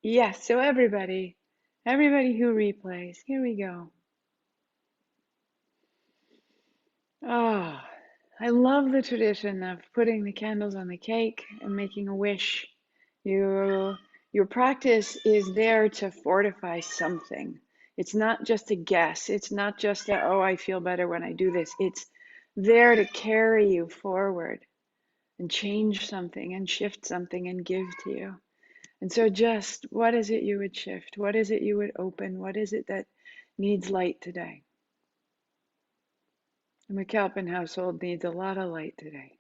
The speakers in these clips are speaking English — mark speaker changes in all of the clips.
Speaker 1: Yes, so everybody who replays, here we go. Oh, I love the tradition of putting the candles on the cake and making a wish. You, your practice is there to fortify something. It's not just a guess. It's not just that, oh, I feel better when I do this. It's there to carry you forward and change something and shift something and give to you. And so, just what is it you would shift? What is it you would open? What is it that needs light today? The McAlpin household needs a lot of light today.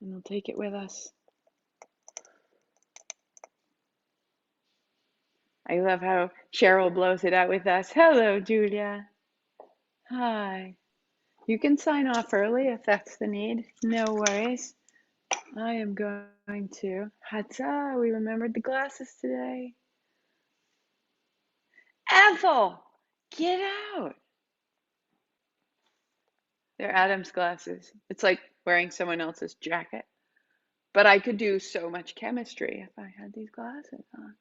Speaker 1: And we'll take it with us. I love how Cheryl blows it out with us. Hello, Julia. Hi. You can sign off early if that's the need. No worries. I am going to. Hatsa, we remembered the glasses today. Ethel, get out. They're Adam's glasses. It's like wearing someone else's jacket. But I could do so much chemistry if I had these glasses on.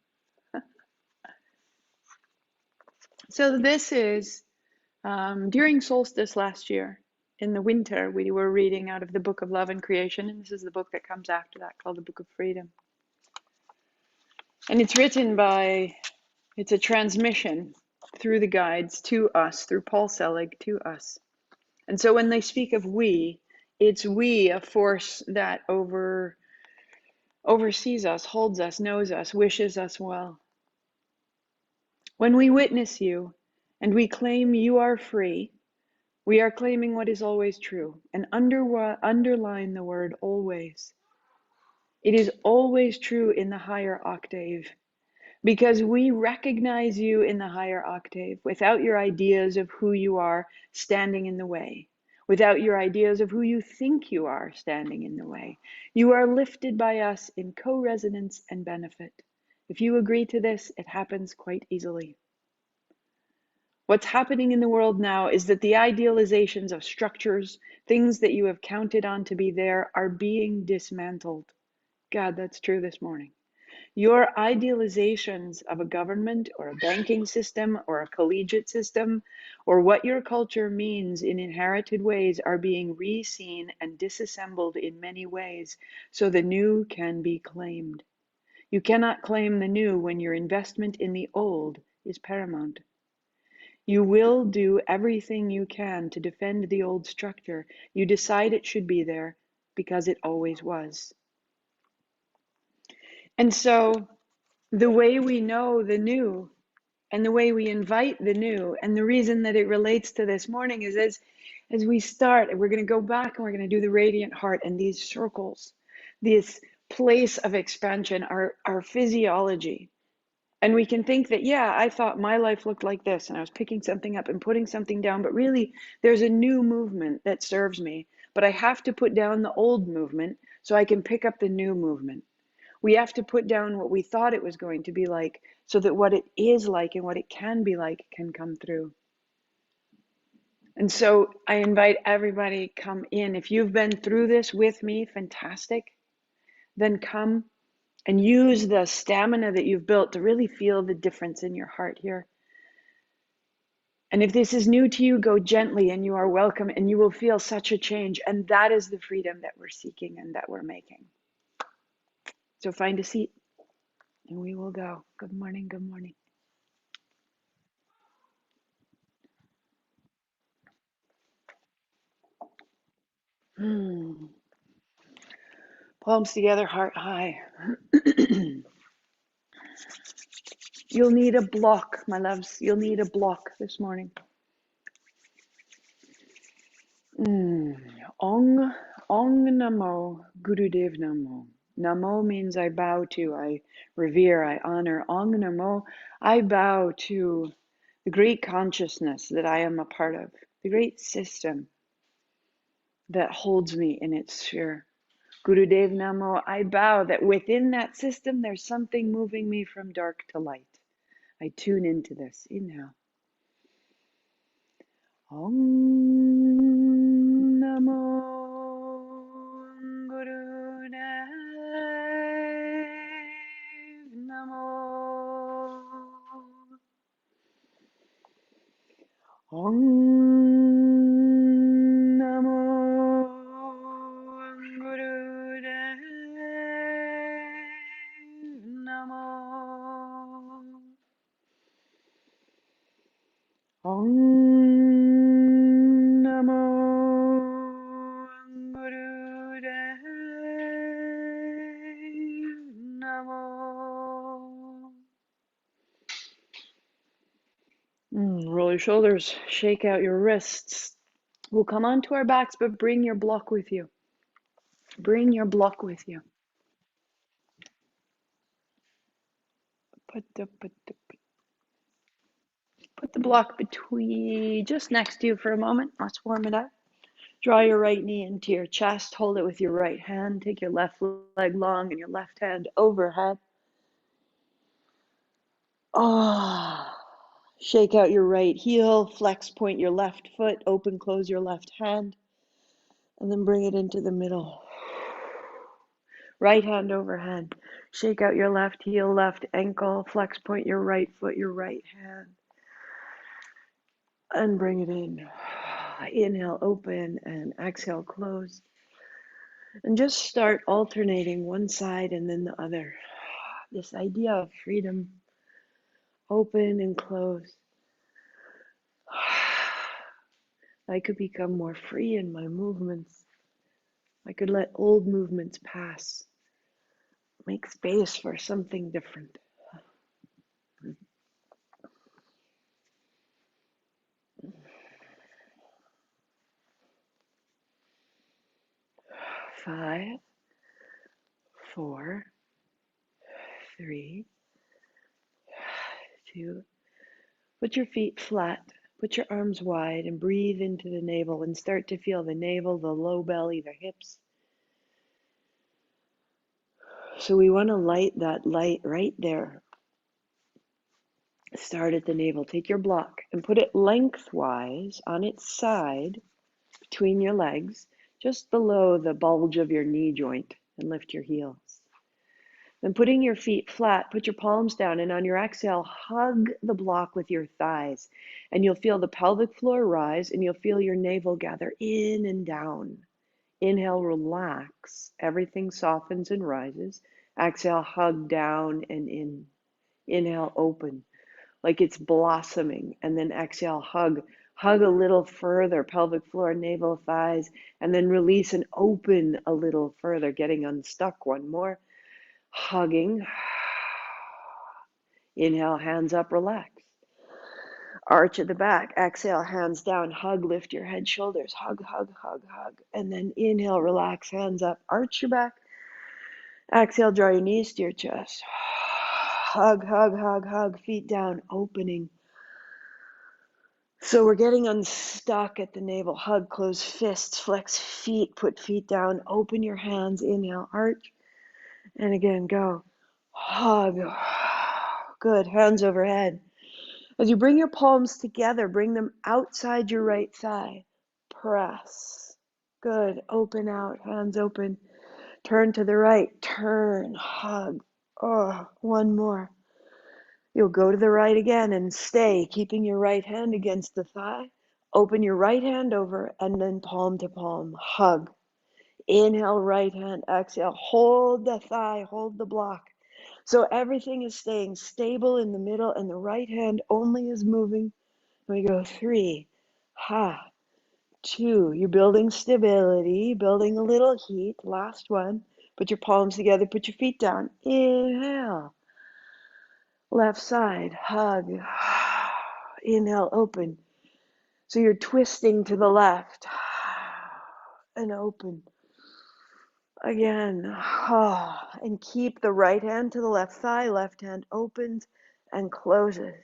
Speaker 1: So this is during solstice last year. In the winter, we were reading out of the Book of Love and Creation, and this is the book that comes after that called the Book of Freedom. And it's written by, it's a transmission through the guides to us, through Paul Selig to us. And so when they speak of we, it's we, a force that oversees us, holds us, knows us, wishes us well. When we witness you and we claim you are free, we are claiming what is always true, and underline the word always. It is always true in the higher octave, because we recognize you in the higher octave without your ideas of who you are standing in the way, without your ideas of who you think you are standing in the way. You are lifted by us in co-resonance and benefit. If you agree to this, it happens quite easily. What's happening in the world now is that the idealizations of structures, things that you have counted on to be there, are being dismantled. God, that's true this morning. Your idealizations of a government or a banking system or a collegiate system or what your culture means in inherited ways are being re-seen and disassembled in many ways so the new can be claimed. You cannot claim the new when your investment in the old is paramount. You will do everything you can to defend the old structure. You decide it should be there because it always was. And so the way we know the new and the way we invite the new, and the reason that it relates to this morning is as we start, and we're going to go back and we're going to do the radiant heart and these circles, this place of expansion, our physiology. And we can think that, yeah, I thought my life looked like this, and I was picking something up and putting something down, but really there's a new movement that serves me. But I have to put down the old movement so I can pick up the new movement. We have to put down what we thought it was going to be like so that what it is like and what it can be like can come through. And so I invite everybody come in. If you've been through this with me, fantastic. Then come and use the stamina that you've built to really feel the difference in your heart here. And if this is new to you, go gently and you are welcome and you will feel such a change. And that is the freedom that we're seeking and that we're making. So find a seat and we will go. Good morning. Good morning. Palms together, heart high. You'll need a block, my loves. You'll need a block this morning. Ong, Ong Namo, Gurudev Namo. Namo means I bow to, I revere, I honor. Ong Namo, I bow to the great consciousness that I am a part of, the great system that holds me in its sphere. Gurudev Namo, I bow that within that system there's something moving me from dark to light. I tune into this. Inhale. Om Namo Om Namo Guru Namo. Om Namo Guru Namo. Roll your shoulders, shake out your wrists. We'll come onto our backs, but bring your block with you. Bring your block with you. Put the block between, just next to you for a moment. Let's warm it up. Draw your right knee into your chest. Hold it with your right hand. Take your left leg long and your left hand overhead. Oh, shake out your right heel. Flex, point your left foot. Open, close your left hand. And then bring it into the middle. Right hand overhead. Shake out your left heel, left ankle. Flex, point your right foot, your right hand. And bring it in. Inhale, open, and exhale, close. And just start alternating one side and then the other. This idea of freedom, open and close. I could become more free in my movements. I could let old movements pass. Make space for something different. 5, 4, 3, 2. Put your feet flat. Put your arms wide and breathe into the navel and start to feel the navel, the low belly, the hips. So we want to light that light right there. Start at the navel. Take your block and put it lengthwise on its side between your legs, just below the bulge of your knee joint, and lift your heels. Then putting your feet flat, put your palms down, and on your exhale, hug the block with your thighs. And you'll feel the pelvic floor rise, and you'll feel your navel gather in and down. Inhale, relax. Everything softens and rises. Exhale, hug down and in. Inhale, open, like it's blossoming. And then exhale, hug. Hug a little further, pelvic floor, navel, thighs, and then release and open a little further, getting unstuck. One more. Hugging. Inhale, hands up, relax. Arch at the back. Exhale, hands down. Hug, lift your head, shoulders. Hug, hug, hug, hug. And then inhale, relax, hands up. Arch your back. Exhale, draw your knees to your chest. Hug, hug, hug, hug. Feet down, opening. So we're getting unstuck at the navel. Hug, close fists, flex feet, put feet down. Open your hands. Inhale, arch. And again, go. Hug. Good. Hands overhead. As you bring your palms together, bring them outside your right thigh. Press. Good. Open out. Hands open. Turn to the right. Turn. Hug. Oh, one more. You'll go to the right again and stay, keeping your right hand against the thigh. Open your right hand over and then palm to palm. Hug. Inhale, right hand. Exhale. Hold the thigh. Hold the block. So everything is staying stable in the middle and the right hand only is moving. We go 3, 2. You're building stability, building a little heat. Last one. Put your palms together, put your feet down. Inhale. Left side, hug. Inhale, open. So you're twisting to the left and open. Again, and keep the right hand to the left thigh, left hand opens and closes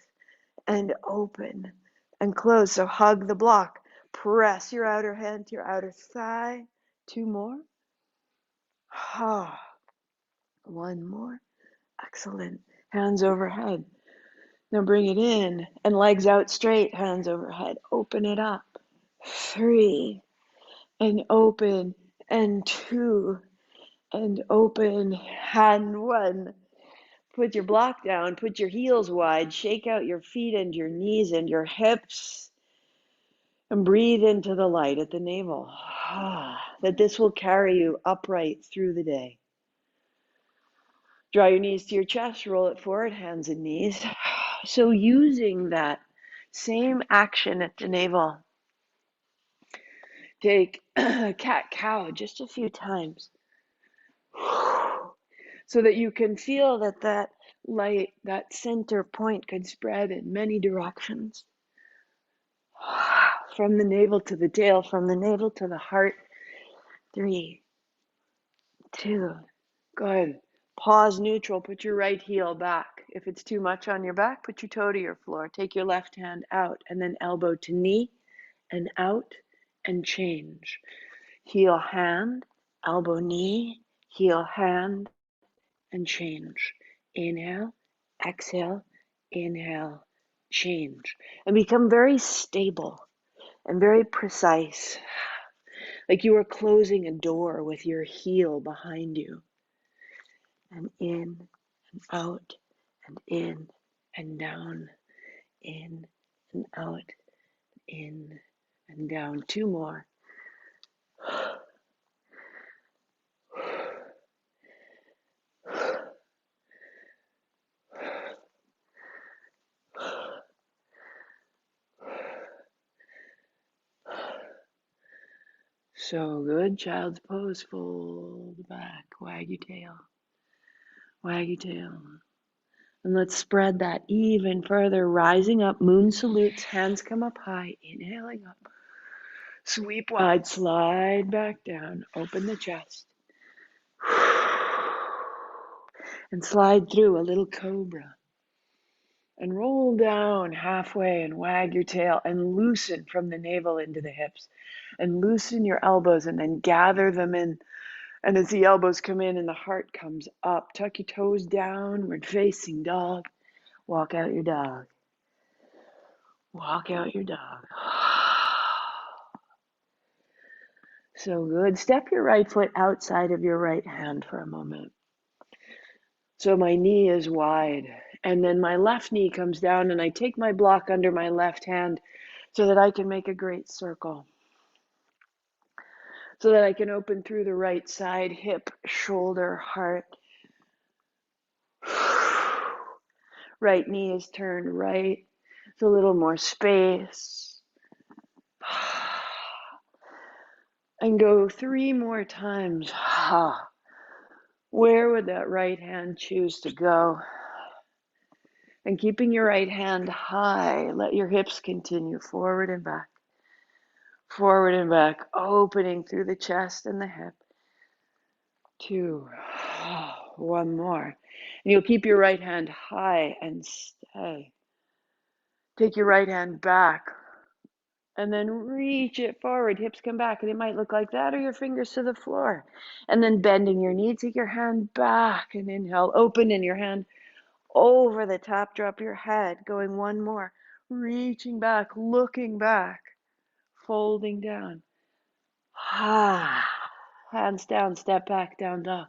Speaker 1: and open and close. So hug the block. Press your outer hand to your outer thigh. 2 more. One more. Excellent. Hands overhead. Now bring it in and legs out straight, hands overhead. Open it up. 3 and open and 2 and open and 1. Put your block down, put your heels wide, shake out your feet and your knees and your hips. And breathe into the light at the navel. That this will carry you upright through the day. Draw your knees to your chest, roll it forward, hands and knees. So using that same action at the navel, take cat-cow just a few times so that you can feel that light, that center point could spread in many directions. From the navel to the tail, from the navel to the heart. 3, 2, good. Pause neutral, put your right heel back. If it's too much on your back, put your toe to your floor. Take your left hand out and then elbow to knee and out and change. Heel, hand, elbow, knee, heel, hand, and change. Inhale, exhale, inhale, change. And become very stable and very precise, like you are closing a door with your heel behind you. And in and out and in and down, in and out, in and down. 2 more. So good. Child's pose. Fold back. Wag your tail. Wag your tail. And let's spread that even further. Rising up. Moon salutes. Hands come up high. Inhaling up. Sweep wide. Slide back down. Open the chest. And slide through a little cobra. And roll down halfway and wag your tail and loosen from the navel into the hips. And loosen your elbows and then gather them in. And as the elbows come in and the heart comes up, tuck your toes downward facing dog. Walk out your dog. Walk out your dog. So good. Step your right foot outside of your right hand for a moment. So my knee is wide. And then my left knee comes down and I take my block under my left hand so that I can make a great circle. So that I can open through the right side, hip, shoulder, heart. Right knee is turned right. It's a little more space. And go 3 more times. Where would that right hand choose to go? And keeping your right hand high, let your hips continue forward and back. Forward and back, opening through the chest and the hip. 2. 1 more. And you'll keep your right hand high and stay. Take your right hand back. And then reach it forward. Hips come back. And it might look like that or your fingers to the floor. And then bending your knee. Take your hand back and inhale. Open in your hand over the top. Drop your head. Going 1 more. Reaching back. Looking back. Folding down. Hands down. Step back. Down dog.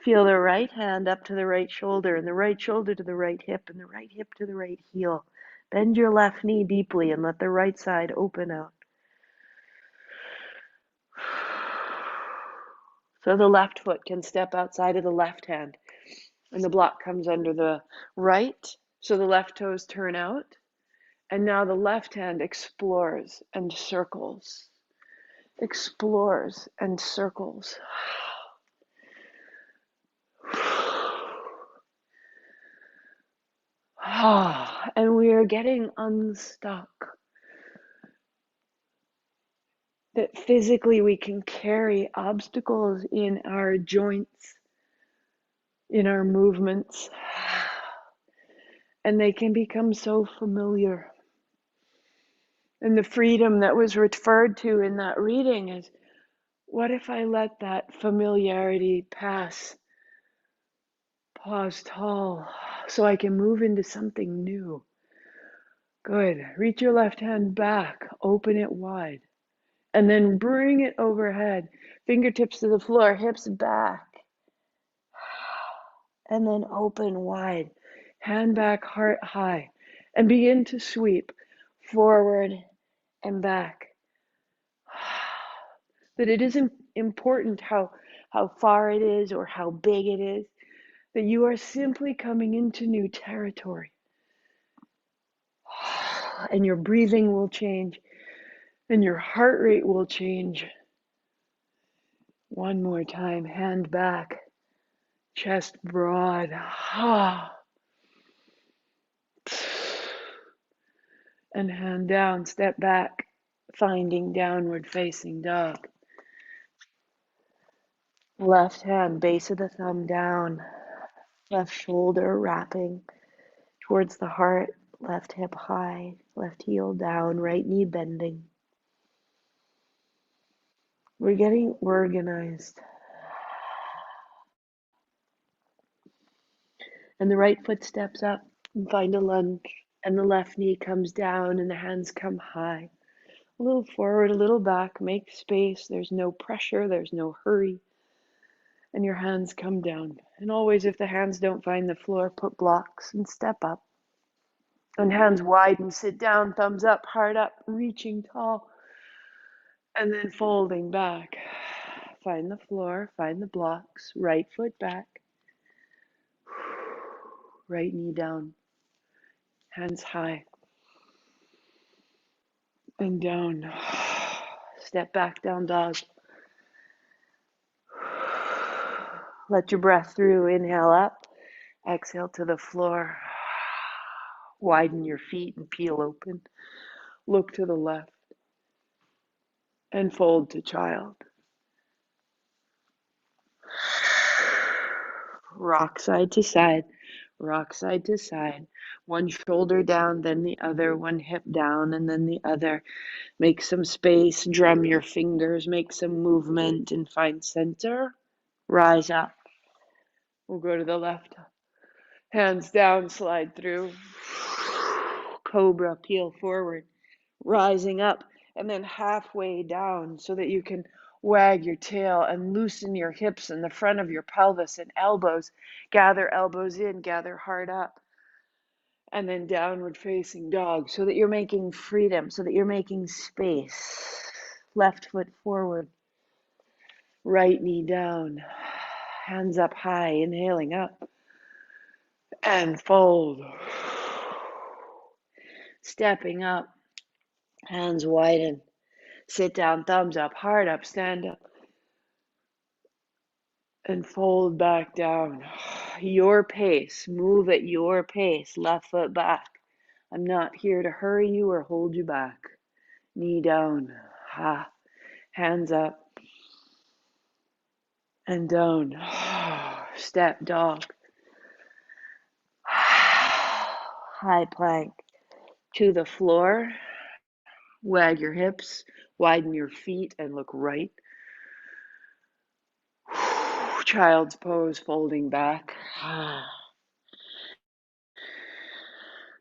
Speaker 1: Feel the right hand up to the right shoulder and the right shoulder to the right hip and the right hip to the right heel. Bend your left knee deeply and let the right side open out. So the left foot can step outside of the left hand and the block comes under the right. So the left toes turn out. And now the left hand explores and circles. Explores and circles. And we are getting unstuck. That physically we can carry obstacles in our joints, in our movements, and they can become so familiar. And the freedom that was referred to in that reading is, what if I let that familiarity pass? Pause tall so I can move into something new. Good. Reach your left hand back, open it wide. And then bring it overhead. Fingertips to the floor, hips back. And then open wide. Hand back, heart high. And begin to sweep forward and back. That it isn't important how far it is or how big it is, that you are simply coming into new territory. And your breathing will change, and your heart rate will change. One more time, hand back, chest broad. And hand down, step back, finding downward facing dog. Left hand, base of the thumb down, left shoulder wrapping towards the heart, left hip high, left heel down, right knee bending. We're getting organized. And the right foot steps up and find a lunge, and the left knee comes down and the hands come high. A little forward, a little back, make space. There's no pressure, there's no hurry. And your hands come down. And always, if the hands don't find the floor, put blocks and step up. And hands widen, sit down, thumbs up, heart up, reaching tall. And then folding back. Find the floor, find the blocks, right foot back. Right knee down. Hands high. And down. Step back, down dog. Let your breath through. Inhale up. Exhale to the floor. Widen your feet and peel open. Look to the left. And fold to child. Rock side to side. Rock side to side. One shoulder down, then the other. One hip down, and then the other. Make some space. Drum your fingers. Make some movement and find center. Rise up. We'll go to the left. Hands down, slide through. Cobra, peel forward. Rising up, and then halfway down so that you can wag your tail and loosen your hips and the front of your pelvis and elbows. Gather elbows in, gather heart up. And then downward facing dog so that you're making freedom, so that you're making space. Left foot forward. Right knee down. Hands up high, inhaling up. And fold. Stepping up. Hands widen. Sit down, thumbs up, heart up, stand up. And fold back down. Your pace. Move at your pace. Left foot back. I'm not here to hurry you or hold you back. Knee down. Hands up. And down. Step dog. High plank. To the floor. Wag your hips. Widen your feet and look right. Child's pose, folding back.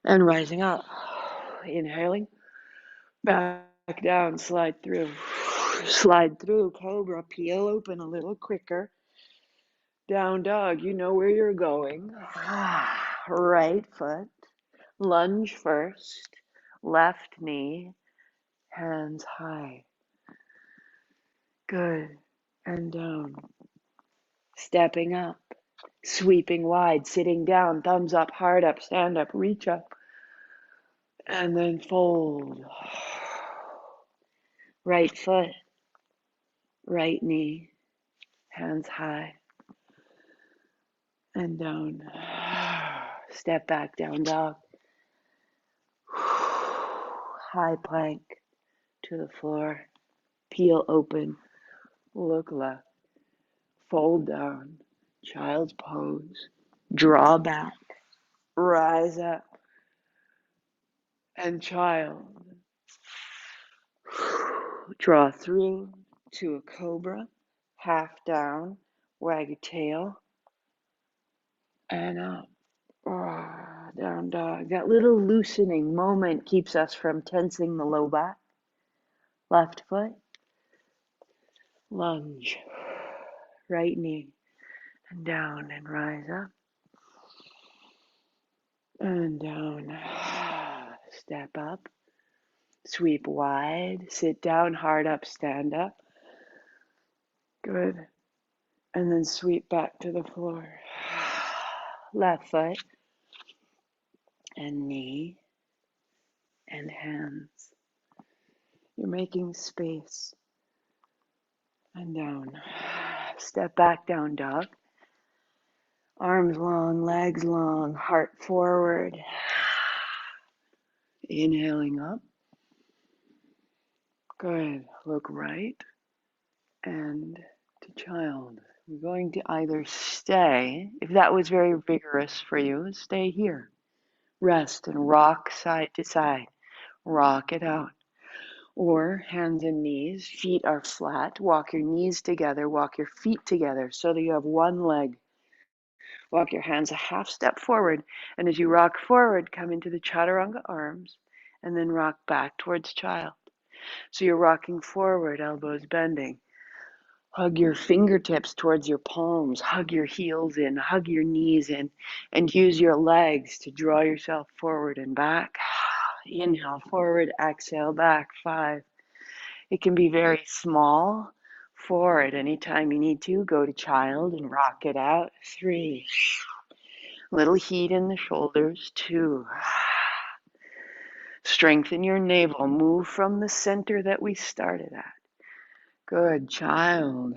Speaker 1: And rising up. Inhaling. Back down, slide through. Slide through, cobra, peel open a little quicker. Down dog, you know where you're going. Right foot. Lunge first. Left knee. Hands high. Good. And down. Stepping up. Sweeping wide, sitting down, thumbs up, heart up, stand up, reach up. And then fold. Right foot. Right knee. Hands high. And down. Step back, down dog. High plank to the floor. Peel open. Look left. Fold down. Child's pose. Draw back. Rise up. And child. Draw through to a cobra. Half down. Wag your tail. And up. Down dog. That little loosening moment keeps us from tensing the low back. Left foot. Lunge. Right knee. And down and rise up. And down. Step up. Sweep wide, sit down, hard up, stand up. Good. And then sweep back to the floor. Left foot and knee and hands. You're making space. And down. Step back, down dog. Arms long, legs long, heart forward. Inhaling up. Good. Look right and to child. We're going to either stay, if that was very vigorous for you, stay here. Rest and rock side to side. Rock it out. Or hands and knees, feet are flat. Walk your knees together, walk your feet together so that you have one leg. Walk your hands a half step forward, and as you rock forward, come into the chaturanga arms, and then rock back towards child. So you're rocking forward, elbows bending. Hug your fingertips towards your palms, hug your heels in, hug your knees in, and use your legs to draw yourself forward and back. Inhale forward, exhale back, 5. It can be very small. 4, at any time you need to, go to child and rock it out. 3, little heat in the shoulders. 2, strengthen your navel. Move from the center that we started at. Good, child.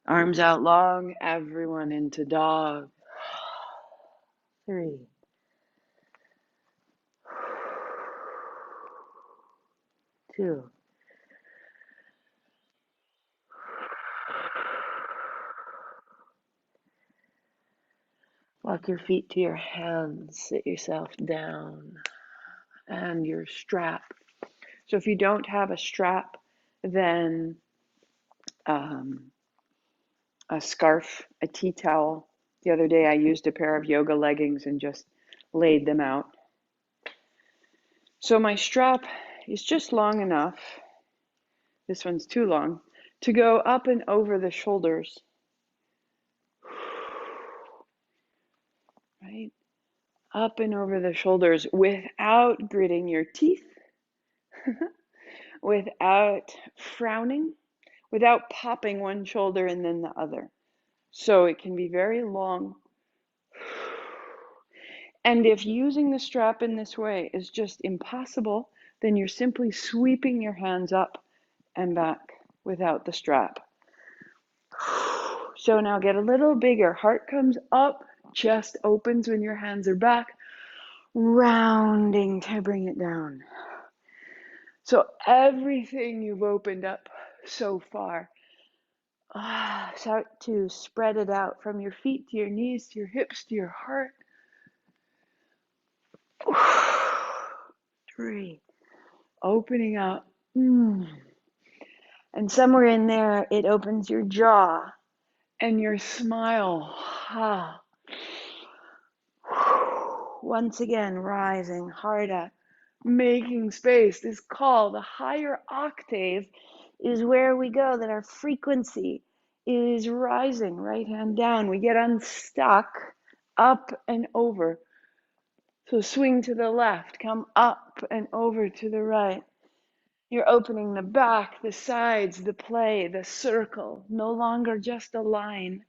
Speaker 1: Arms out long, everyone into dog. 3. Two. Walk your feet to your hands, sit yourself down, and your strap. So if you don't have a strap, then a scarf, a tea towel. The other day I used a pair of yoga leggings and just laid them out. So my strap is just long enough, this one's too long, to go up and over the shoulders. Right? Up and over the shoulders without gritting your teeth, without frowning, without popping one shoulder and then the other. So it can be very long. And if using the strap in this way is just impossible, then you're simply sweeping your hands up and back without the strap. So now get a little bigger. Heart comes up, chest opens when your hands are back, rounding to bring it down. So everything you've opened up so far, start to spread it out from your feet to your knees to your hips to your heart. 3, opening up. And somewhere in there, it opens your jaw and your smile. Once again, rising, heart up, making space. This call, the higher octave, is where we go, that our frequency is rising. Right hand down. We get unstuck, up and over. So swing to the left, come up and over to the right. You're opening the back, the sides, the play, the circle, no longer just a line.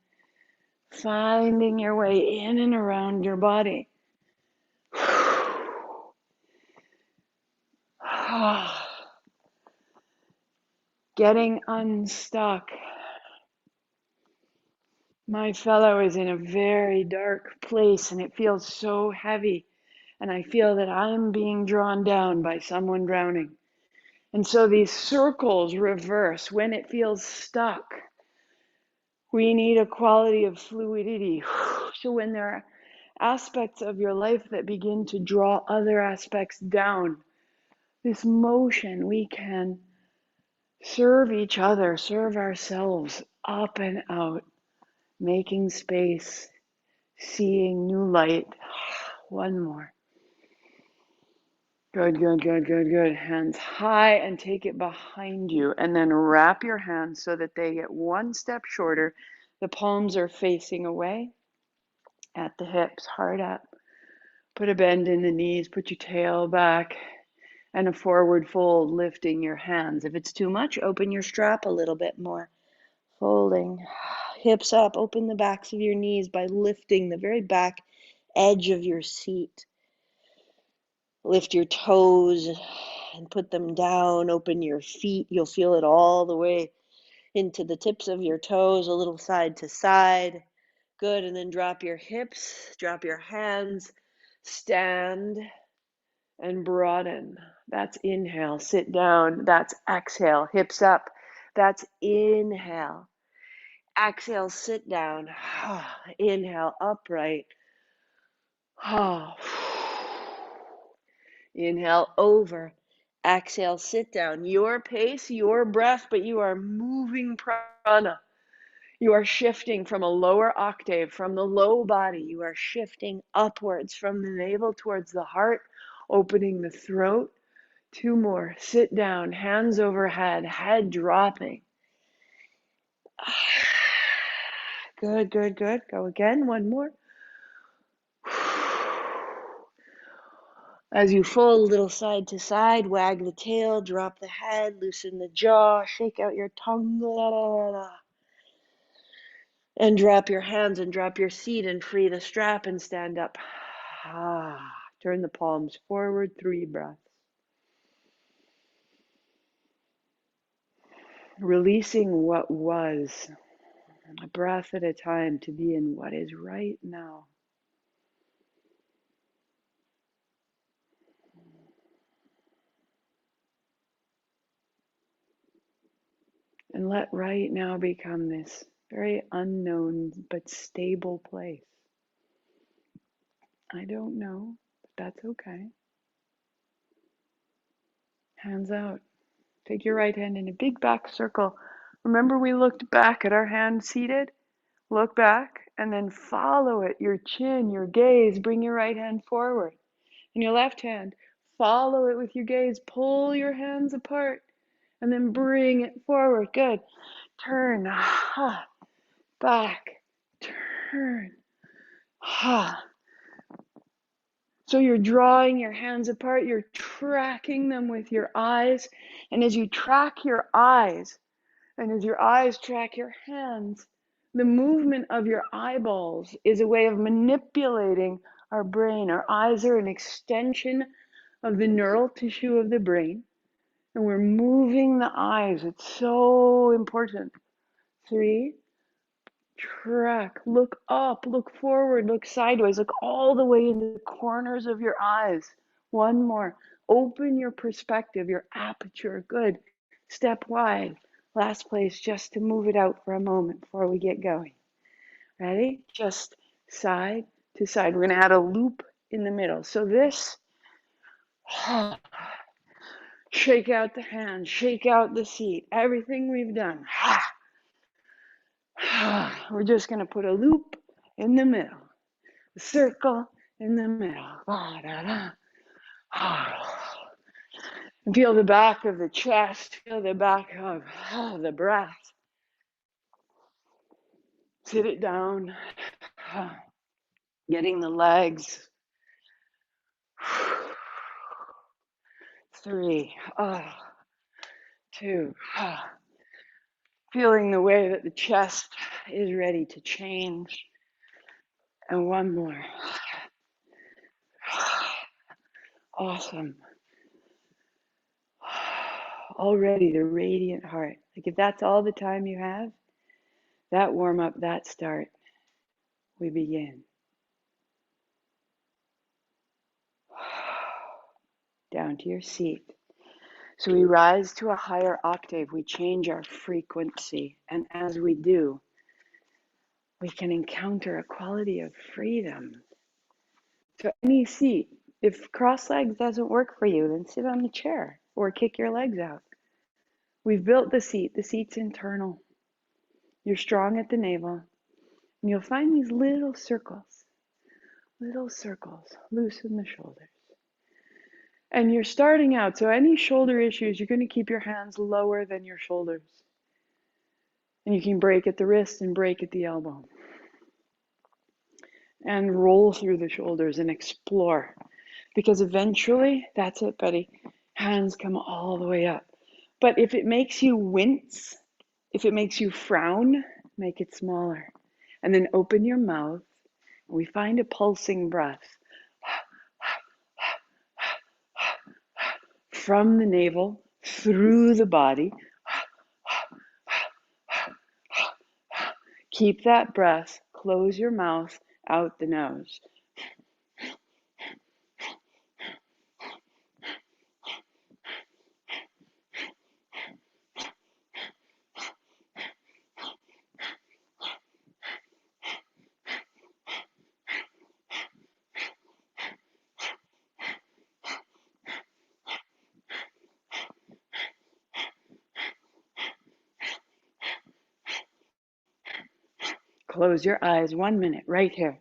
Speaker 1: Finding your way in and around your body. Getting unstuck. My fellow is in a very dark place and it feels so heavy. And I feel that I'm being drawn down by someone drowning. And so these circles reverse when it feels stuck. We need a quality of fluidity. So when there are aspects of your life that begin to draw other aspects down, this motion, we can serve each other, serve ourselves up and out, making space, seeing new light. One more. Good, good, good, good, good. Hands high and take it behind you. And then wrap your hands so that they get one step shorter. The palms are facing away at the hips, heart up. Put a bend in the knees, put your tail back, and a forward fold, lifting your hands. If it's too much, open your strap a little bit more. Folding, hips up, open the backs of your knees by lifting the very back edge of your seat. Lift your toes and put them down. Open your feet. You'll feel it all the way into the tips of your toes, a little side to side. Good. And then drop your hips, drop your hands, stand and broaden. That's inhale. Sit down. That's exhale. Hips up. That's inhale. Exhale, sit down. Inhale, upright. Inhale, over. Exhale, sit down. Your pace, your breath, but you are moving prana. You are shifting from a lower octave, from the low body. You are shifting upwards from the navel towards the heart, opening the throat. 2 more. Sit down, hands overhead, head dropping. Good, good, good. Go again. 1 more. As you fold a little side to side, wag the tail, drop the head, loosen the jaw, shake out your tongue, and drop your hands and drop your seat and free the strap and stand up. Turn the palms forward, 3 breaths. Releasing what was, a breath at a time, to be in what is right now. And let right now become this very unknown but stable place. I don't know, but that's okay. Hands out. Take your right hand in a big back circle. Remember we looked back at our hand seated? Look back and then follow it. Your chin, your gaze. Bring your right hand forward. And your left hand, follow it with your gaze. Pull your hands apart and then bring it forward. Good. Turn. Back. Turn. So you're drawing your hands apart, you're tracking them with your eyes. And as you track your eyes, and as your eyes track your hands, the movement of your eyeballs is a way of manipulating our brain. Our eyes are an extension of the neural tissue of the brain. And we're moving the eyes. It's so important. 3, track, look up, look forward, look sideways, look all the way into the corners of your eyes. 1 more. Open your perspective, your aperture. Good. Step wide. Last place, just to move it out for a moment before we get going. Ready? Just side to side. We're going to add a loop in the middle. So this, shake out the hands, shake out the seat, everything we've done. We're just going to put a loop in the middle. Circle in the middle. And feel the back of the chest, feel the back of the breath. Sit it down, getting the legs. 3, 2, feeling the way that the chest is ready to change. And 1 more. Awesome. Already the radiant heart. Like if that's all the time you have, that warm up, that start, we begin. Down to your seat. So we rise to a higher octave. We change our frequency. And as we do, we can encounter a quality of freedom. So any seat, if cross legs doesn't work for you, then sit on the chair or kick your legs out. We've built the seat. The seat's internal. You're strong at the navel. And you'll find these little circles. Loosen the shoulders. And you're starting out. So any shoulder issues, you're going to keep your hands lower than your shoulders. And you can break at the wrist and break at the elbow. And roll through the shoulders and explore. Because eventually, that's it, buddy. Hands come all the way up. But if it makes you wince, if it makes you frown, make it smaller. And then open your mouth. We find a pulsing breath from the navel through the body. Keep that breath. Close your mouth out the nose. Close your eyes 1 minute right here.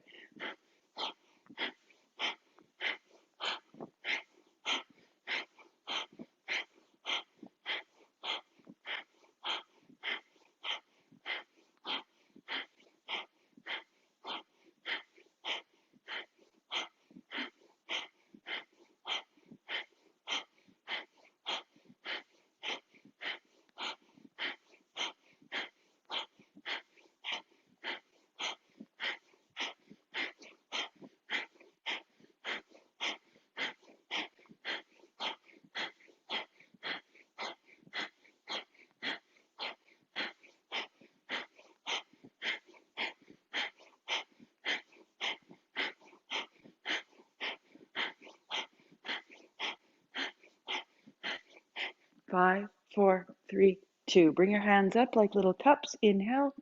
Speaker 1: Five, four, three, two. Bring your hands up like little cups. Inhale.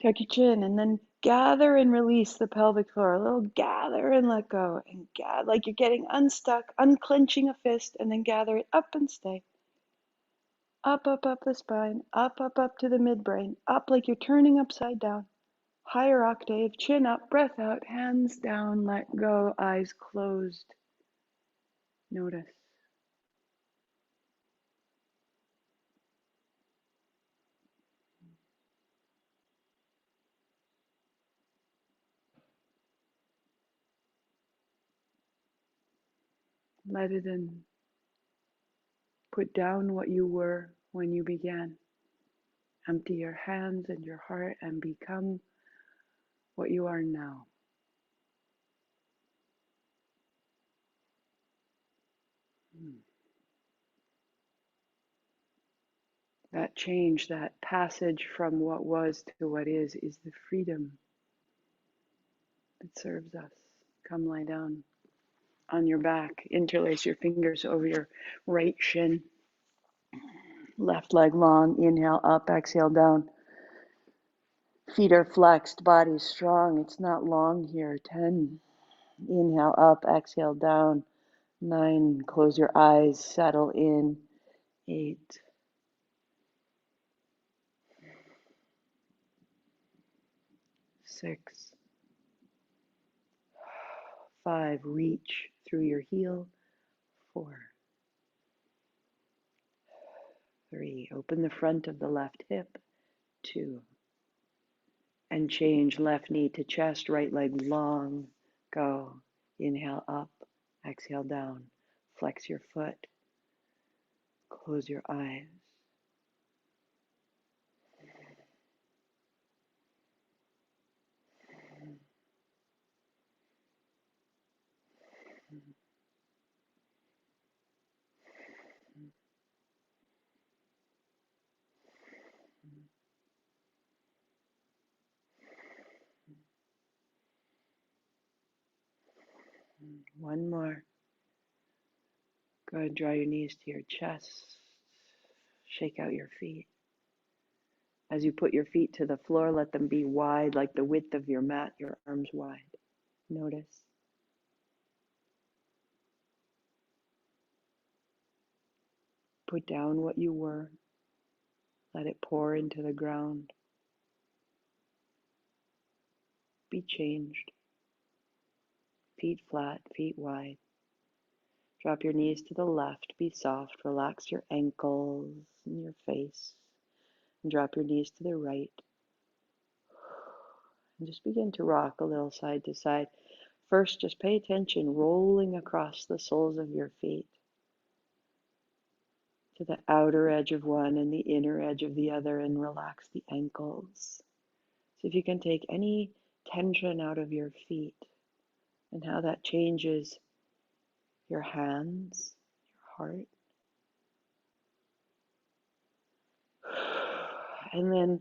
Speaker 1: Tuck your chin and then gather and release the pelvic floor. A little gather and let go. And gather like you're getting unstuck, unclenching a fist, and then gather it up and stay. Up, up, up the spine. Up, up, up to the midbrain. Up like you're turning upside down. Higher octave. Chin up, breath out, hands down, let go, eyes closed. Notice. Let it in. Put down what you were when you began. Empty your hands and your heart and become what you are now. That change, that passage from what was to what is the freedom that serves us. Come lie down on your back. Interlace your fingers over your right shin. Left leg long. Inhale up, exhale down. Feet are flexed, body strong. It's not long here. 10. Inhale up, exhale down. 9. Close your eyes, settle in. 8. 6. 5. Reach through your heel. 4. 3. Open the front of the left hip. 2. And change left knee to chest, right leg long. Go. Inhale up, exhale down. Flex your foot. Close your eyes. One more. Go ahead, draw your knees to your chest. Shake out your feet. As you put your feet to the floor, let them be wide, like the width of your mat, your arms wide. Notice. Put down what you were. Let it pour into the ground. Be changed. Feet flat, feet wide. Drop your knees to the left. Be soft. Relax your ankles and your face. And drop your knees to the right. And just begin to rock a little side to side. First, just pay attention, rolling across the soles of your feet to the outer edge of one and the inner edge of the other, and relax the ankles. So if you can take any tension out of your feet and how that changes your hands, your heart. And then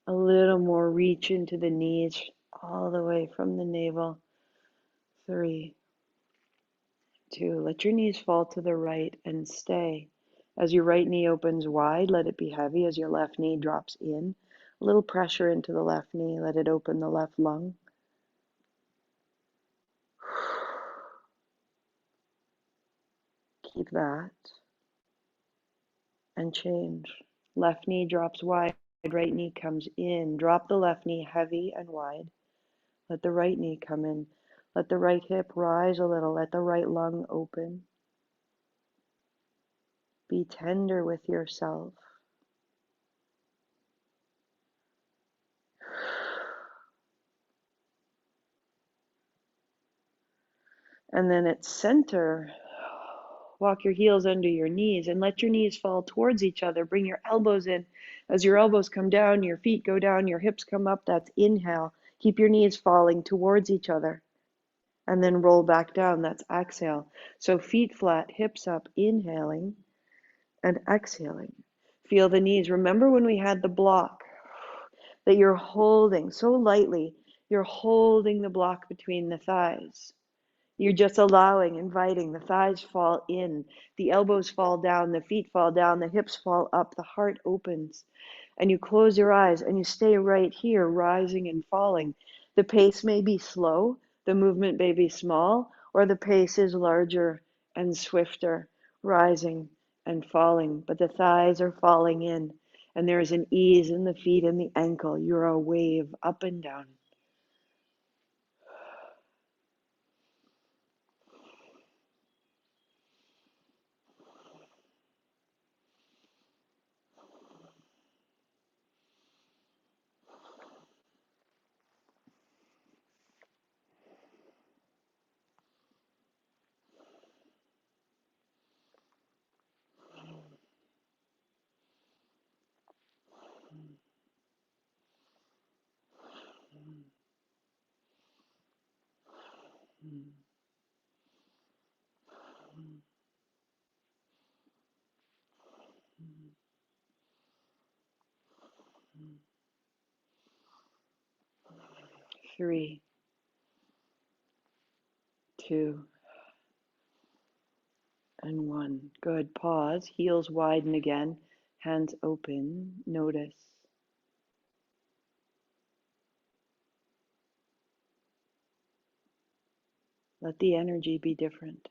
Speaker 1: a little more reach into the knees, all the way from the navel. 3, 2, let your knees fall to the right and stay. As your right knee opens wide, let it be heavy. As your left knee drops in, a little pressure into the left knee, let it open the left lung. Keep that and change. Left knee drops wide, right knee comes in. Drop the left knee heavy and wide. Let the right knee come in. Let the right hip rise a little. Let the right lung open. Be tender with yourself. And then at center, walk your heels under your knees and let your knees fall towards each other. Bring your elbows in. As your elbows come down, your feet go down, your hips come up. That's inhale. Keep your knees falling towards each other. And then roll back down. That's exhale. So feet flat, hips up, inhaling and exhaling. Feel the knees. Remember when we had the block that you're holding so lightly, you're holding the block between the thighs. You're just allowing, inviting. The thighs fall in, the elbows fall down, the feet fall down, the hips fall up, the heart opens. And you close your eyes and you stay right here, rising and falling. The pace may be slow, the movement may be small, or the pace is larger and swifter, rising and falling. But the thighs are falling in, and there is an ease in the feet and the ankle. You're a wave up and down. Mm-hmm. 3, 2, and 1. Good. Pause. Heels widen again. Hands open. Notice. Let the energy be different.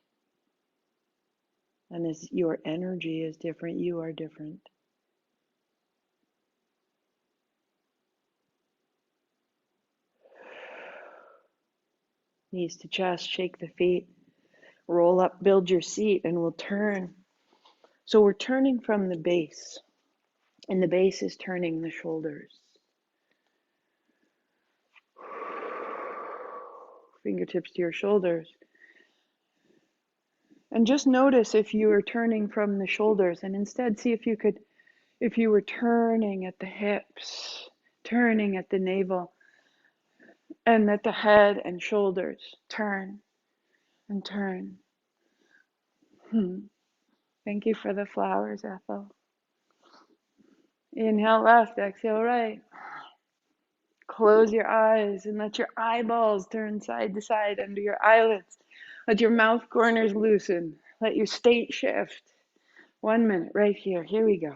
Speaker 1: And as your energy is different, you are different. Knees to chest, shake the feet, roll up, build your seat, and we'll turn. So we're turning from the base, and the base is turning the shoulders. Fingertips to your shoulders. And just notice if you are turning from the shoulders, and instead see if you were turning at the hips, turning at the navel, and that the head and shoulders turn and turn. Thank you for the flowers, Ethel. Inhale left, exhale right. Close your eyes and let your eyeballs turn side to side under your eyelids. Let your mouth corners loosen. Let your state shift. 1 minute right here. Here we go.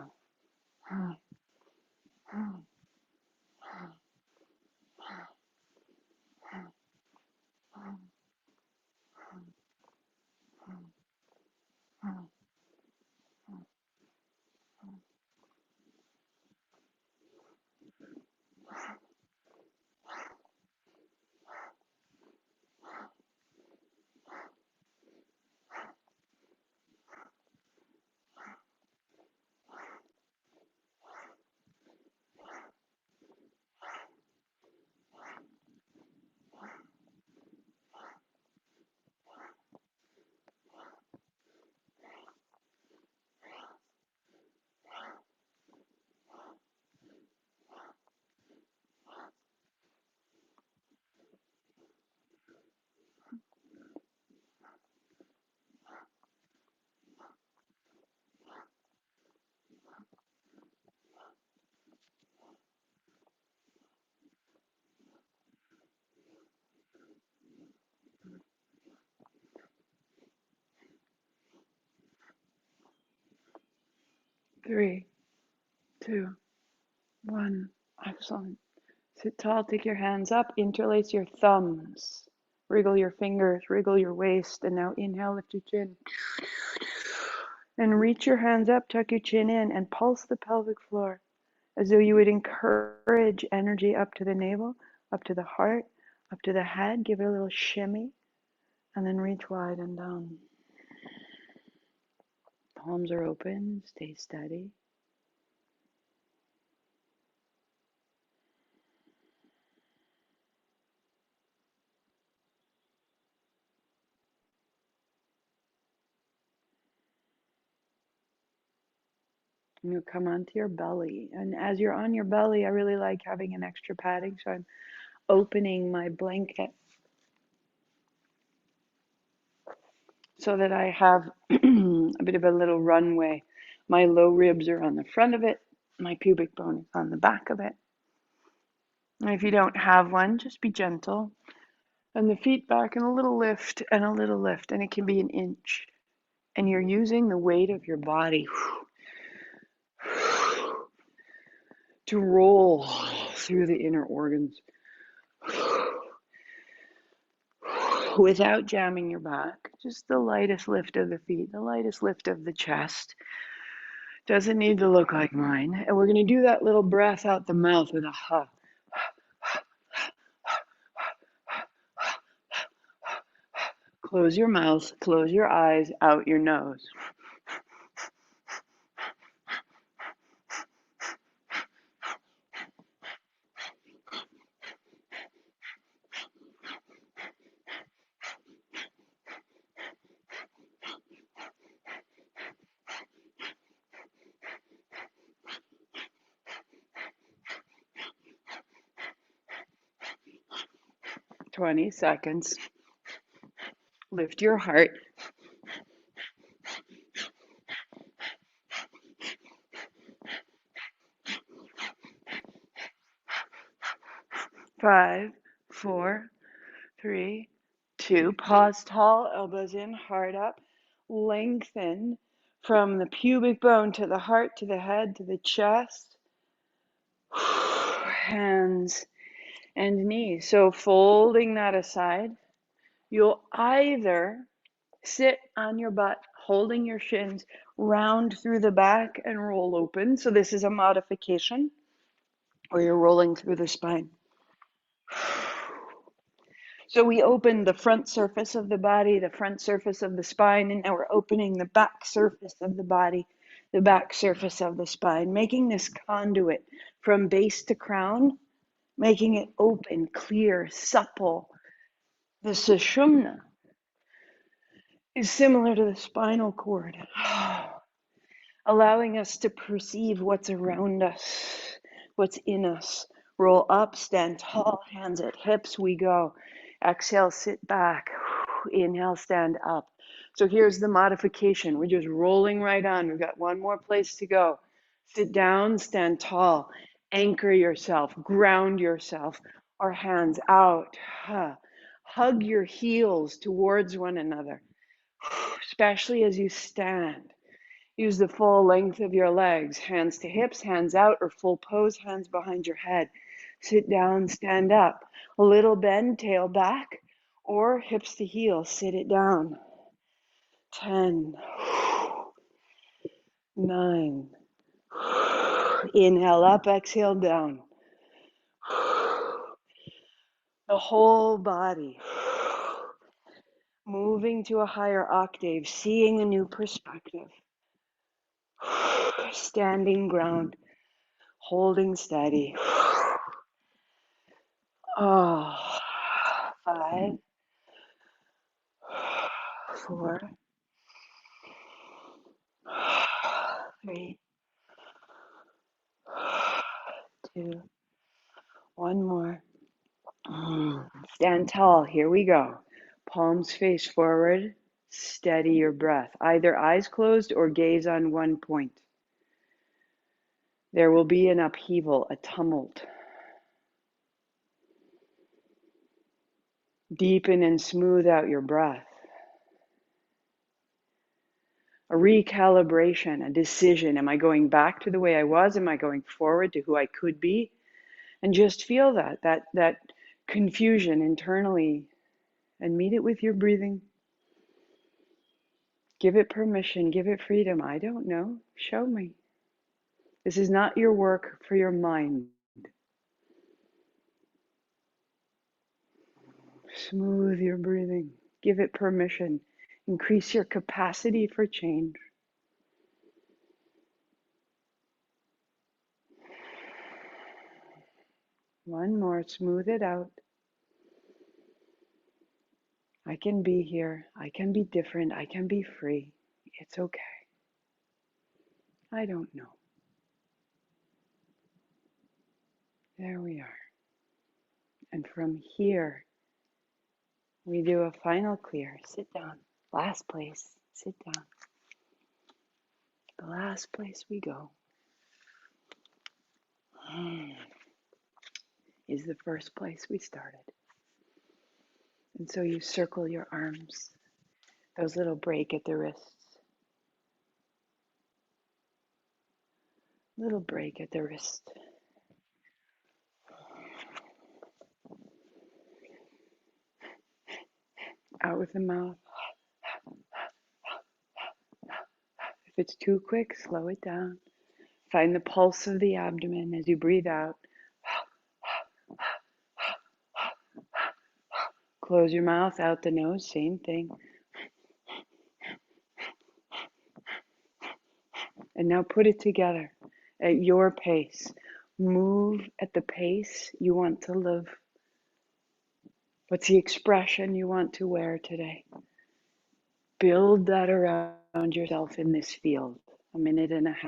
Speaker 1: 3, 2, 1. Excellent. Sit tall, take your hands up, interlace your thumbs, wriggle your fingers, wriggle your waist, and now inhale, lift your chin. And reach your hands up, tuck your chin in, and pulse the pelvic floor as though you would encourage energy up to the navel, up to the heart, up to the head. Give it a little shimmy, and then reach wide and down. Palms are open, stay steady. And you'll come onto your belly. And as you're on your belly, I really like having an extra padding. So I'm opening my blanket so that I have a bit of a little runway. My low ribs are on the front of it. My pubic bone is on the back of it. And if you don't have one, just be gentle. And the feet back and a little lift and a little lift. And it can be an inch. And you're using the weight of your body to roll through the inner organs without jamming your back. Just the lightest lift of the feet, the lightest lift of the chest. Doesn't need to look like mine. And we're going to do that little breath out the mouth with a ha. Close your mouth, close your eyes, out your nose. 20 seconds. Lift your heart. 5, 4, 3, 2. Pause tall, elbows in, heart up. Lengthen from the pubic bone to the heart, to the head, to the chest. Hands and knees. So folding that aside, you'll either sit on your butt, holding your shins, round through the back and roll open. So this is a modification where you're rolling through the spine. So we opened the front surface of the body, the front surface of the spine, and now we're opening the back surface of the body, the back surface of the spine, making this conduit from base to crown, making it open, clear, supple. The sushumna is similar to the spinal cord, allowing us to perceive what's around us, what's in us. Roll up, stand tall, hands at hips, we go. Exhale, sit back. Inhale, stand up. So here's the modification. We're just rolling right on. We've got one more place to go. Sit down, stand tall. Anchor yourself, ground yourself. Our hands out. Hug your heels towards one another, especially as you stand. Use the full length of your legs, hands to hips, hands out, or full pose, hands behind your head. Sit down, stand up. A little bend, tail back, or hips to heels, sit it down. 10, 9, inhale up, exhale down. The whole body moving to a higher octave, seeing a new perspective. Standing ground, holding steady. 5, 4, 3, 2, one more. Stand tall. Here we go. Palms face forward. Steady your breath. Either eyes closed or gaze on one point. There will be an upheaval, a tumult. Deepen and smooth out your breath. a recalibration, a decision. Am I going back to the way I was? Am I going forward to who I could be? And just feel that confusion internally and meet it with your breathing. Give it permission, give it freedom. I don't know. Show me. This is not your work for your mind. Smooth your breathing. Give it permission. Increase your capacity for change. One more. Smooth it out. I can be here. I can be different. I can be free. It's okay. I don't know. There we are. And from here, we do a final clear. Sit down. Last place. Sit down. The last place we go is the first place we started. And so you circle your arms, those little break at the wrists. Little break at the wrist. Out with the mouth. If it's too quick, slow it down. Find the pulse of the abdomen as you breathe out. Close your mouth, out the nose, same thing. And now put it together at your pace. Move at the pace you want to live. What's the expression you want to wear today? Build that around yourself in this field. 1.5 minutes.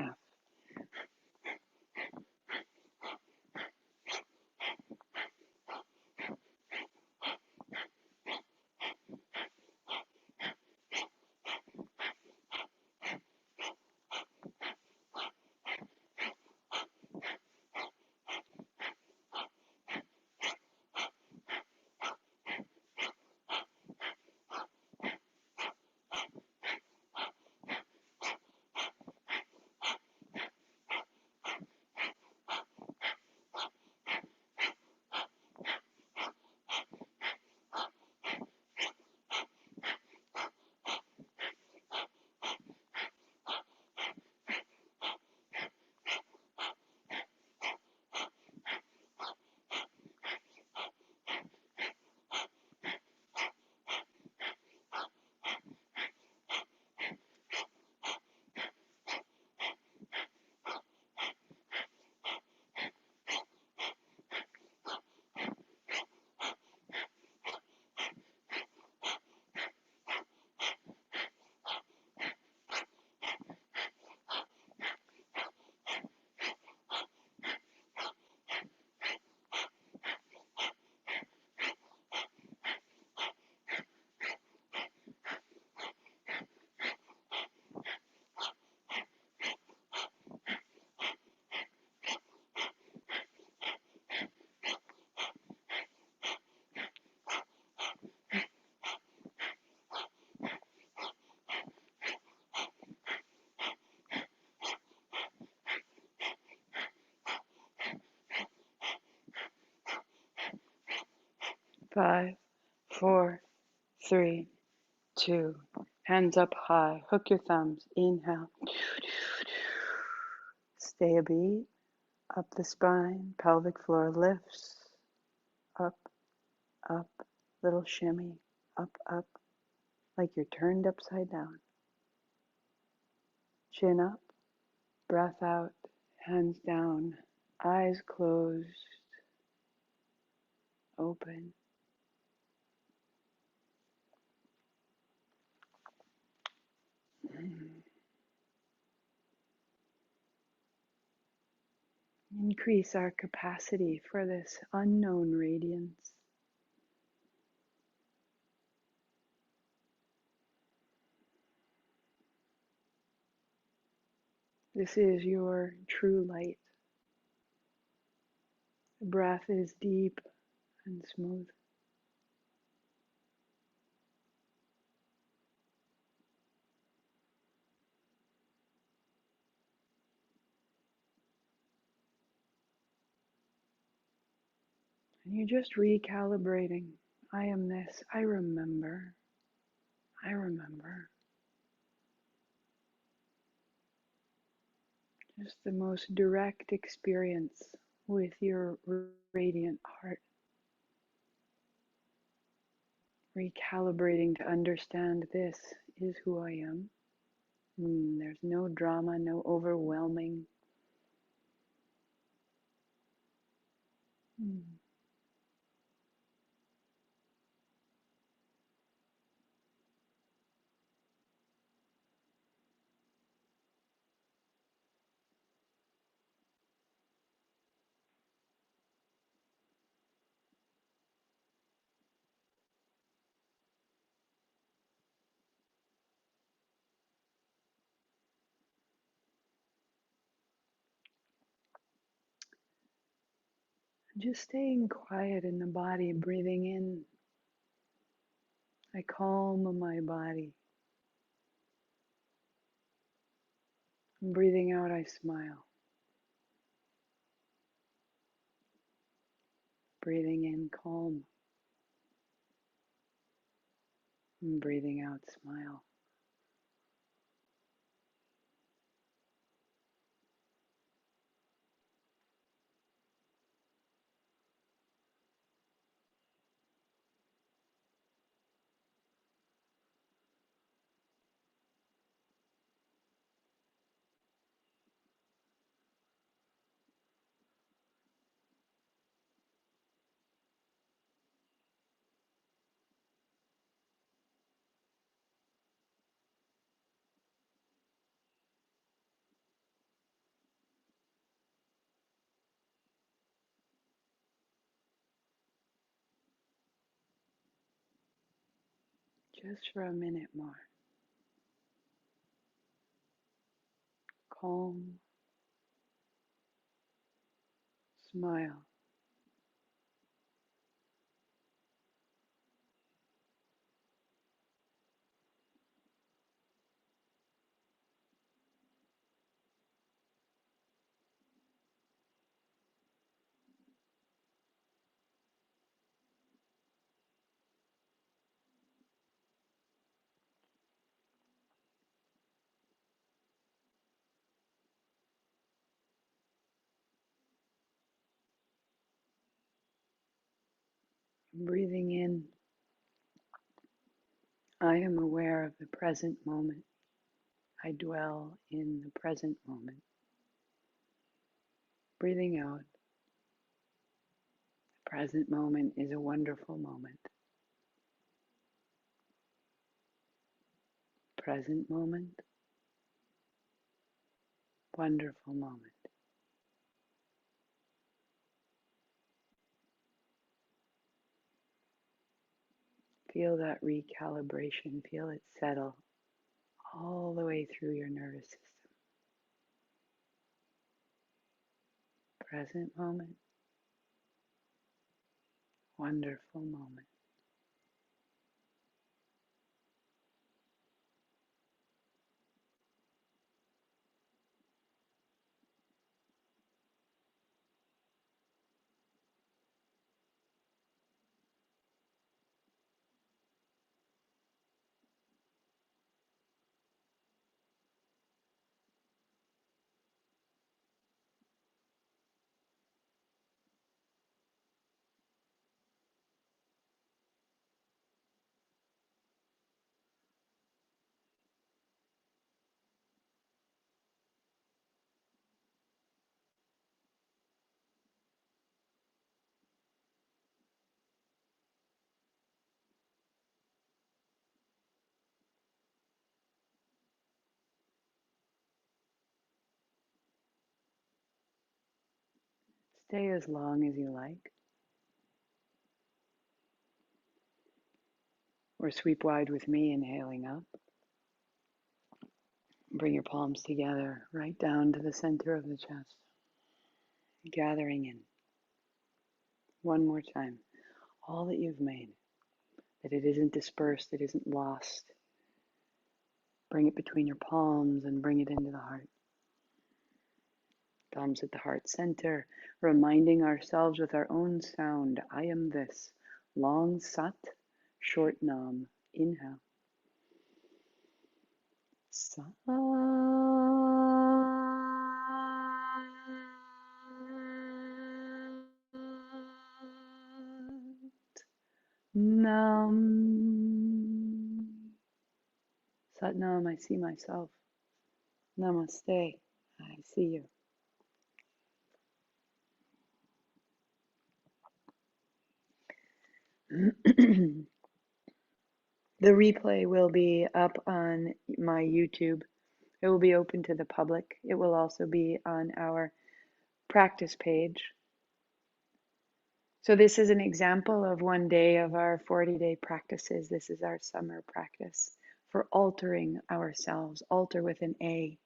Speaker 1: 5, 4, 3, 2. Hands up high. Hook your thumbs. Inhale. Stay a beat. Up the spine. Pelvic floor lifts. Up, up. Little shimmy. Up, up. Like you're turned upside down. Chin up. Breath out. Hands down. Eyes closed. Open. Increase our capacity for this unknown radiance. This is your true light. The breath is deep and smooth. And you're just recalibrating. I am this. I remember. I remember. Just the most direct experience with your radiant heart. Recalibrating to understand this is who I am. There's no drama, no overwhelming. Just staying quiet in the body, breathing in. I calm my body. And breathing out, I smile. Breathing in, calm. And breathing out, smile. Just for a minute more. Calm, smile. Breathing in, I am aware of the present moment. I dwell in the present moment. Breathing out, the present moment is a wonderful moment. Present moment, wonderful moment. Feel that recalibration, feel it settle all the way through your nervous system. Present moment, wonderful moment. Stay as long as you like, or sweep wide with me, inhaling up. Bring your palms together right down to the center of the chest, gathering in. One more time, all that you've made, that it isn't dispersed, it isn't lost. Bring it between your palms and bring it into the heart. Thumbs at the heart center, reminding ourselves with our own sound, I am this. Long Sat, short Nam. Inhale. Sat. Nam. Sat Nam, I see myself. Namaste, I see you. The replay will be up on my YouTube. It will be open to the public. It will also be on our practice page. So this is an example of one day of our 40-day practices. This is our summer practice for altering ourselves. Altar with an A.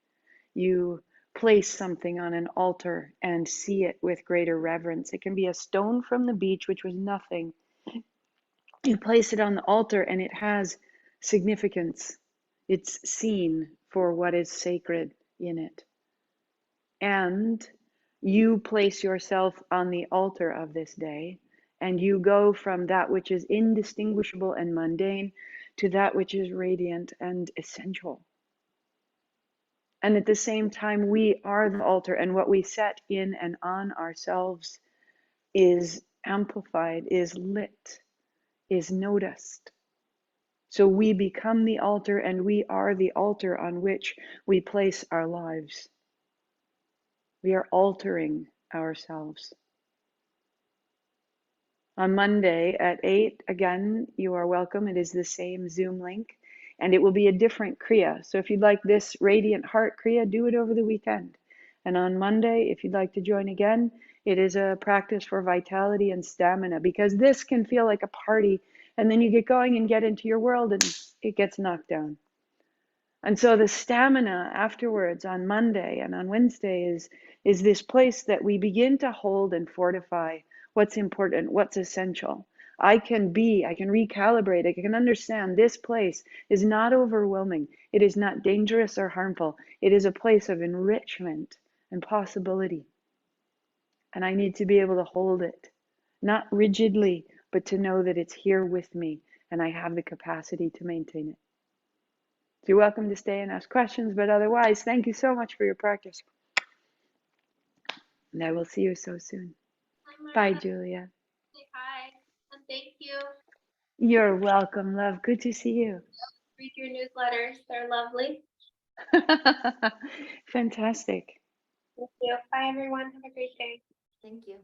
Speaker 1: You place something on an altar and see it with greater reverence. It can be a stone from the beach, which was nothing. You place it on the altar and it has significance. It's seen for what is sacred in it. And you place yourself on the altar of this day, and you go from that which is indistinguishable and mundane to that which is radiant and essential. And at the same time, we are the altar, and what we set in and on ourselves is amplified, is lit, is noticed. So we become the altar, and we are the altar on which we place our lives. We are altering ourselves. On Monday at 8, again, you are welcome. It is the same Zoom link, and it will be a different Kriya. So if you'd like this Radiant Heart Kriya, do it over the weekend. And on Monday, if you'd like to join again, it is a practice for vitality and stamina, because this can feel like a party, and then you get going and get into your world, and it gets knocked down. And so the stamina afterwards on Monday and on Wednesday is this place that we begin to hold and fortify what's important, what's essential. I can recalibrate, I can understand this place is not overwhelming. It is not dangerous or harmful. It is a place of enrichment and possibility. And I need to be able to hold it, not rigidly, but to know that it's here with me and I have the capacity to maintain it. So you're welcome to stay and ask questions, but otherwise, thank you so much for your practice. And I will see you so soon. Bye, Julia.
Speaker 2: Say hi, and thank you.
Speaker 1: You're welcome, love. Good to see you.
Speaker 2: Read your newsletters. They're lovely.
Speaker 1: Fantastic.
Speaker 2: Thank you. Bye, everyone. Have a great day.
Speaker 3: Thank you.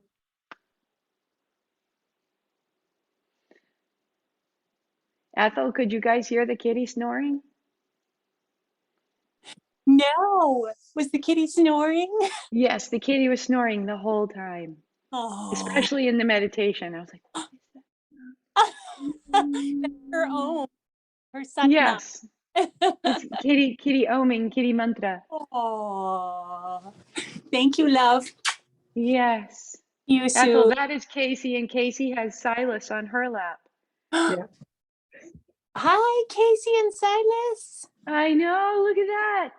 Speaker 1: Ethel, could you guys hear the kitty snoring?
Speaker 4: No. Was the kitty snoring?
Speaker 1: Yes, the kitty was snoring the whole time,
Speaker 4: Oh.
Speaker 1: especially in the meditation. I was like, what is
Speaker 4: That's her own. Her
Speaker 1: that?
Speaker 4: satnam.
Speaker 1: Yes. It's kitty oming, kitty mantra.
Speaker 4: Oh. Thank you, love.
Speaker 1: Yes.
Speaker 4: You
Speaker 1: Ethel,
Speaker 4: Sue.
Speaker 1: that is Casey, and Casey has Silas on her lap.
Speaker 5: Yeah.
Speaker 4: Hi, Casey and Silas.
Speaker 1: I know, look at that.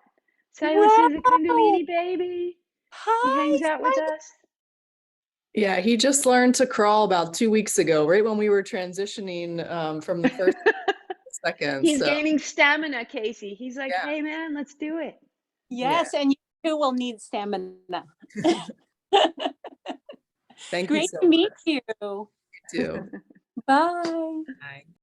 Speaker 1: Silas is a Kundalini baby.
Speaker 4: Hi.
Speaker 1: He hangs out with us.
Speaker 5: Yeah, he just learned to crawl about 2 weeks ago, right when we were transitioning from the first to the second.
Speaker 1: He's
Speaker 5: So
Speaker 1: gaining stamina, Casey. He's like,
Speaker 5: Yeah.
Speaker 1: hey man, let's do it.
Speaker 4: Yes, and you too will need stamina.
Speaker 5: thank you
Speaker 4: Great
Speaker 5: so
Speaker 4: to meet
Speaker 5: much.
Speaker 4: you.
Speaker 5: You too.
Speaker 4: Bye.
Speaker 5: Bye.